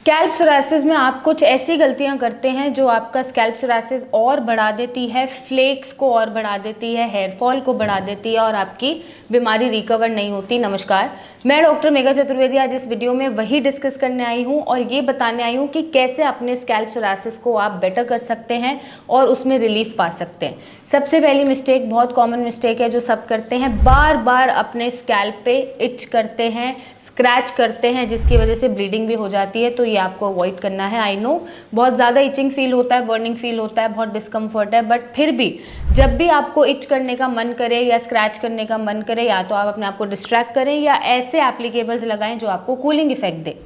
Scalp psoriasis में आप कुछ ऐसी गलतियां करते हैं जो आपका स्कैल्प सोरासिस और बढ़ा देती है, फ्लेक्स को और बढ़ा देती है, हेयर फॉल को बढ़ा देती है और आपकी बीमारी रिकवर नहीं होती। नमस्कार, मैं डॉक्टर मेघा चतुर्वेदी आज इस वीडियो में वही डिस्कस करने आई हूं और ये बताने आई हूं कि कैसे अपने स्कैल्प सोरासिस को आप बेटर कर सकते हैं और उसमें रिलीफ पा सकते हैं। सबसे पहली मिस्टेक, बहुत कॉमन मिस्टेक है जो सब करते हैं, बार बार अपने स्कैल्प पे इच करते हैं, स्क्रैच करते हैं, जिसकी वजह से ब्लीडिंग भी हो जाती है। तो ये आपको अवॉइड करना है। आई नो बहुत ज़्यादा इचिंग फील होता है, बर्निंग फील होता है, बहुत डिस्कम्फर्ट है, बट फिर भी जब भी आपको इच करने का मन करे या स्क्रैच करने का मन करे, या तो आप अपने आप को डिस्ट्रैक्ट करें या ऐसे एप्लीकेबल्स लगाएं जो आपको कूलिंग इफेक्ट दे।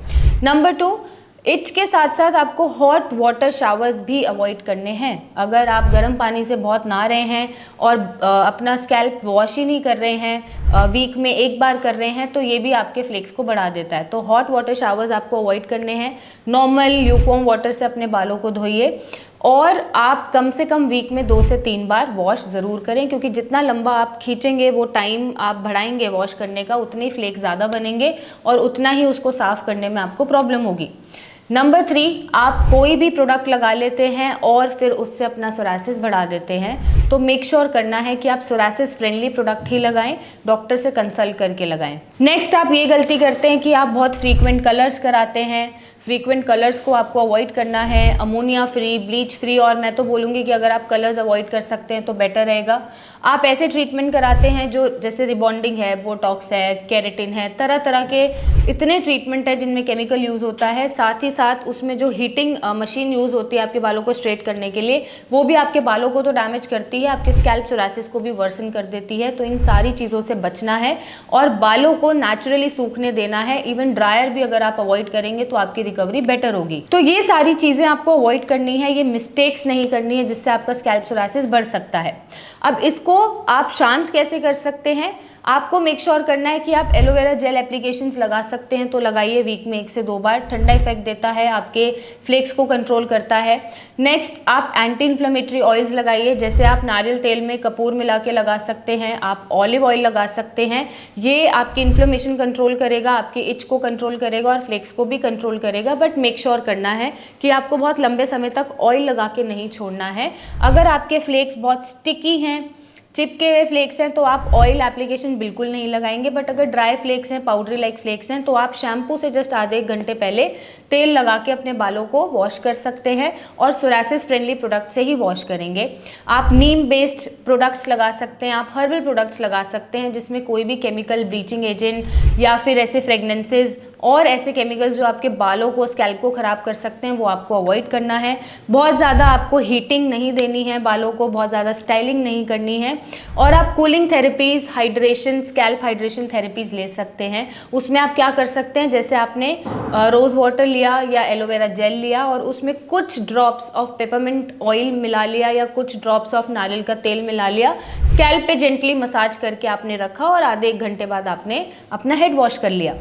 नंबर 2, इच के साथ साथ आपको हॉट वाटर शावर्स भी अवॉइड करने हैं। अगर आप गर्म पानी से बहुत नहा रहे हैं और अपना स्कैल्प वॉश ही नहीं कर रहे हैं, वीक में एक बार कर रहे हैं, तो ये भी आपके फ्लेक्स को बढ़ा देता है। तो हॉट वाटर शावर्स आपको अवॉइड करने हैं। नॉर्मल ल्यूकवार्म वाटर से अपने बालों को धोइए और आप कम से कम वीक में 2 से 3 बार वॉश ज़रूर करें, क्योंकि जितना लंबा आप खींचेंगे, वो टाइम आप बढ़ाएंगे वॉश करने का, उतने ही फ्लेक्स ज़्यादा बनेंगे और उतना ही उसको साफ़ करने में आपको प्रॉब्लम होगी। नंबर 3, आप कोई भी प्रोडक्ट लगा लेते हैं और फिर उससे अपना सोरासिस बढ़ा देते हैं, तो मेक श्योर करना है कि आप सोरासिस फ्रेंडली प्रोडक्ट ही लगाएं, डॉक्टर से कंसल्ट करके लगाएं। नेक्स्ट, आप ये गलती करते हैं कि आप बहुत फ्रीक्वेंट कलर्स कराते हैं। फ्रीक्वेंट कलर्स को आपको अवॉइड करना है, अमोनिया फ्री, ब्लीच फ्री, और मैं तो बोलूँगी कि अगर आप कलर्स अवॉइड कर सकते हैं तो बेटर रहेगा। आप ऐसे ट्रीटमेंट कराते हैं जो जैसे रिबॉन्डिंग है, बोटॉक्स है, केराटिन है, तरह तरह के इतने ट्रीटमेंट है जिनमें केमिकल यूज़ होता है। साथ ही साथ उसमें जो हीटिंग मशीन यूज़ होती है आपके बालों को स्ट्रेट करने के लिए, वो भी आपके बालों को तो डैमेज करती है, आपके स्कैल्प सोरासिस को भी वर्सन कर देती है। तो इन सारी चीज़ों से बचना है और बालों को नेचुरली सूखने देना है। इवन ड्रायर भी अगर आप अवॉइड करेंगे तो आपकी रिकवरी बेटर होगी। तो ये सारी चीजें आपको अवॉइड करनी है, ये मिस्टेक्स नहीं करनी है जिससे आपका स्कैल्प सोरासिस बढ़ सकता है। अब इसको आप शांत कैसे कर सकते हैं? आपको मेक श्योर करना है कि आप एलोवेरा जेल एप्लीकेशंस लगा सकते हैं तो लगाइए, वीक में 1 से 2 बार। ठंडा इफेक्ट देता है, आपके फ्लेक्स को कंट्रोल करता है। नेक्स्ट, आप एंटी इन्फ्लेमेटरी ऑयल्स लगाइए, जैसे आप नारियल तेल में कपूर मिला के लगा सकते हैं, आप ऑलिव ऑयल लगा सकते हैं। ये आपकी इन्फ्लेमेशन कंट्रोल करेगा, आपके इच को कंट्रोल करेगा और फ्लेक्स को भी कंट्रोल करेगा। बट मेक श्योर करना है कि आपको बहुत लंबे समय तक ऑयल लगा के नहीं छोड़ना है। अगर आपके फ्लेक्स बहुत स्टिकी हैं, चिपके हुए फ्लेक्स हैं, तो आप ऑयल एप्लीकेशन बिल्कुल नहीं लगाएंगे। बट अगर ड्राई फ्लेक्स हैं, पाउडरी लाइक फ्लेक्स हैं, तो आप शैम्पू से जस्ट आधे 1 घंटे पहले तेल लगा के अपने बालों को वॉश कर सकते हैं और सोरासिस फ्रेंडली प्रोडक्ट से ही वॉश करेंगे। आप नीम बेस्ड प्रोडक्ट्स लगा सकते हैं, आप हर्बल प्रोडक्ट्स लगा सकते हैं जिसमें कोई भी केमिकल, ब्लीचिंग एजेंट या फिर ऐसे फ्रेगनेंसेज और ऐसे केमिकल्स जो आपके बालों को, स्कैल्प को ख़राब कर सकते हैं, वो आपको अवॉइड करना है। बहुत ज़्यादा आपको हीटिंग नहीं देनी है बालों को, बहुत ज़्यादा स्टाइलिंग नहीं करनी है। और आप cooling therapies, hydration, scalp hydration therapies ले सकते हैं। उसमें आप क्या कर सकते हैं, जैसे आपने रोज़ वाटर लिया या एलोवेरा जेल लिया और उसमें कुछ ड्रॉप्स ऑफ पेपरमिंट ऑयल मिला लिया या कुछ ड्रॉप्स ऑफ नारियल का तेल मिला लिया, स्कैल्प पे जेंटली मसाज करके आपने रखा और आधे 1 घंटे बाद आपने अपना हेड वॉश कर लिया।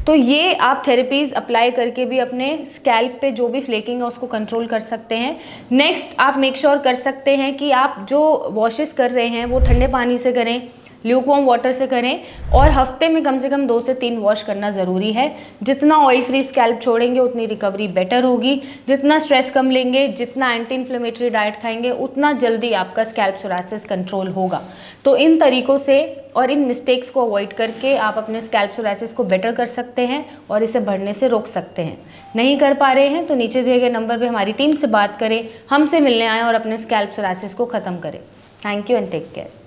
तो ये आप थेरेपीज़ अप्लाई करके भी अपने स्कैल्प पे जो भी फ्लेकिंग है उसको कंट्रोल कर सकते हैं। नेक्स्ट, आप मेक श्योर कर सकते हैं कि आप जो वॉशेस कर रहे हैं वो ठंडे पानी से करें, ल्यूकवार्म वाटर से करें और हफ्ते में कम से कम 2 से 3 वॉश करना ज़रूरी है। जितना ऑयल फ्री स्कैल्प छोड़ेंगे उतनी रिकवरी बेटर होगी। जितना स्ट्रेस कम लेंगे, जितना एंटी इन्फ्लेमेटरी डाइट खाएंगे, उतना जल्दी आपका स्कैल्प सोरासिस कंट्रोल होगा। तो इन तरीक़ों से और इन मिस्टेक्स को अवॉइड करके आप अपने स्कैल्प सोरासिस को बेटर कर सकते हैं और इसे बढ़ने से रोक सकते हैं। नहीं कर पा रहे हैं तो नीचे दिए गए नंबर पर हमारी टीम से बात करें, हमसे मिलने आएँ और अपने स्कैल्प सोरासिस को ख़त्म करें। Thank you and take care.